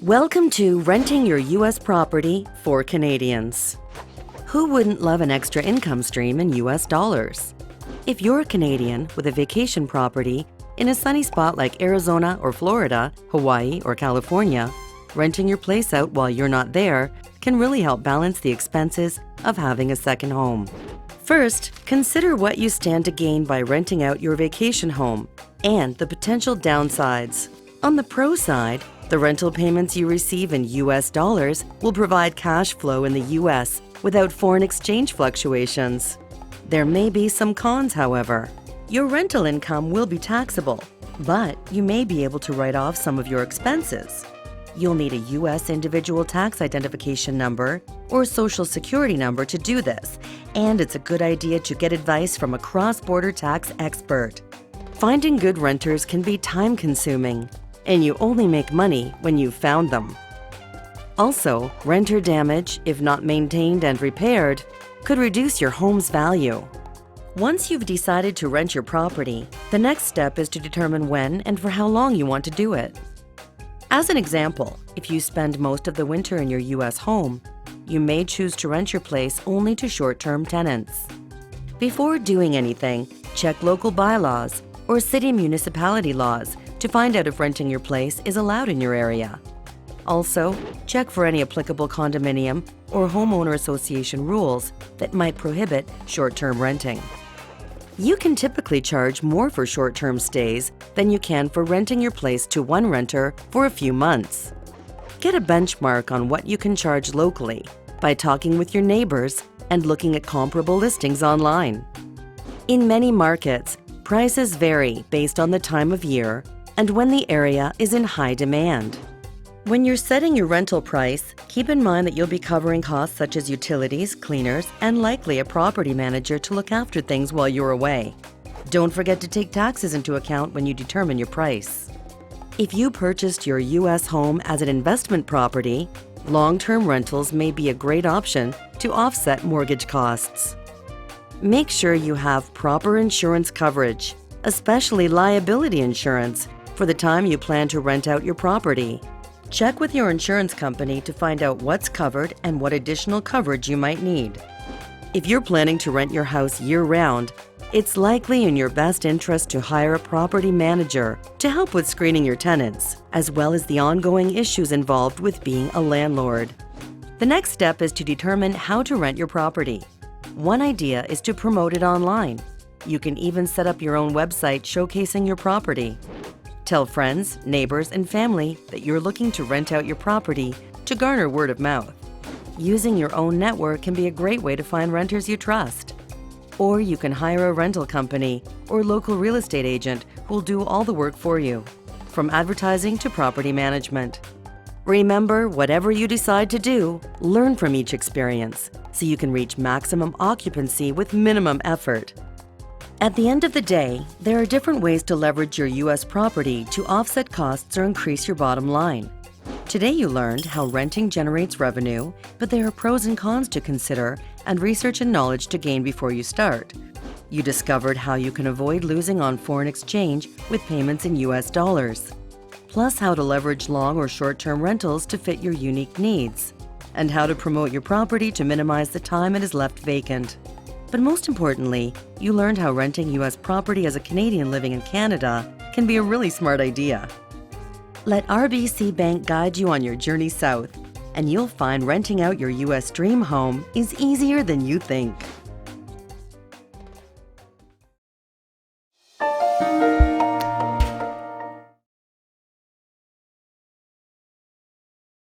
Welcome to Renting Your U.S. Property for Canadians. Who wouldn't love an extra income stream in U.S. dollars? If you're a Canadian with a vacation property in a sunny spot like Arizona or Florida, Hawaii or California, renting your place out while you're not there can really help balance the expenses of having a second home. First, consider what you stand to gain by renting out your vacation home and the potential downsides. On the pro side, the rental payments you receive in U.S. dollars will provide cash flow in the U.S. without foreign exchange fluctuations. There may be some cons, however. Your rental income will be taxable, but you may be able to write off some of your expenses. You'll need a U.S. individual tax identification number or social security number to do this, and it's a good idea to get advice from a cross-border tax expert. Finding good renters can be time-consuming, and you only make money when you've found them. Also, renter damage, if not maintained and repaired, could reduce your home's value. Once you've decided to rent your property, the next step is to determine when and for how long you want to do it. As an example, if you spend most of the winter in your U.S. home, you may choose to rent your place only to short-term tenants. Before doing anything, check local bylaws or city municipality laws to find out if renting your place is allowed in your area. Also, check for any applicable condominium or homeowner association rules that might prohibit short-term renting. You can typically charge more for short-term stays than you can for renting your place to one renter for a few months. Get a benchmark on what you can charge locally by talking with your neighbors and looking at comparable listings online. In many markets, prices vary based on the time of year and when the area is in high demand. When you're setting your rental price, keep in mind that you'll be covering costs such as utilities, cleaners, and likely a property manager to look after things while you're away. Don't forget to take taxes into account when you determine your price. If you purchased your U.S. home as an investment property, long-term rentals may be a great option to offset mortgage costs. Make sure you have proper insurance coverage, especially liability insurance, for the time you plan to rent out your property. Check with your insurance company to find out what's covered and what additional coverage you might need. If you're planning to rent your house year-round, it's likely in your best interest to hire a property manager to help with screening your tenants, as well as the ongoing issues involved with being a landlord. The next step is to determine how to rent your property. One idea is to promote it online. You can even set up your own website showcasing your property. Tell friends, neighbors, and family that you're looking to rent out your property to garner word of mouth. Using your own network can be a great way to find renters you trust. Or you can hire a rental company or local real estate agent who'll do all the work for you, from advertising to property management. Remember, whatever you decide to do, learn from each experience so you can reach maximum occupancy with minimum effort. At the end of the day, there are different ways to leverage your U.S. property to offset costs or increase your bottom line. Today you learned how renting generates revenue, but there are pros and cons to consider and research and knowledge to gain before you start. You discovered how you can avoid losing on foreign exchange with payments in U.S. dollars, plus how to leverage long or short-term rentals to fit your unique needs, and how to promote your property to minimize the time it is left vacant. But most importantly, you learned how renting U.S. property as a Canadian living in Canada can be a really smart idea. Let RBC Bank guide you on your journey south, and you'll find renting out your U.S. dream home is easier than you think.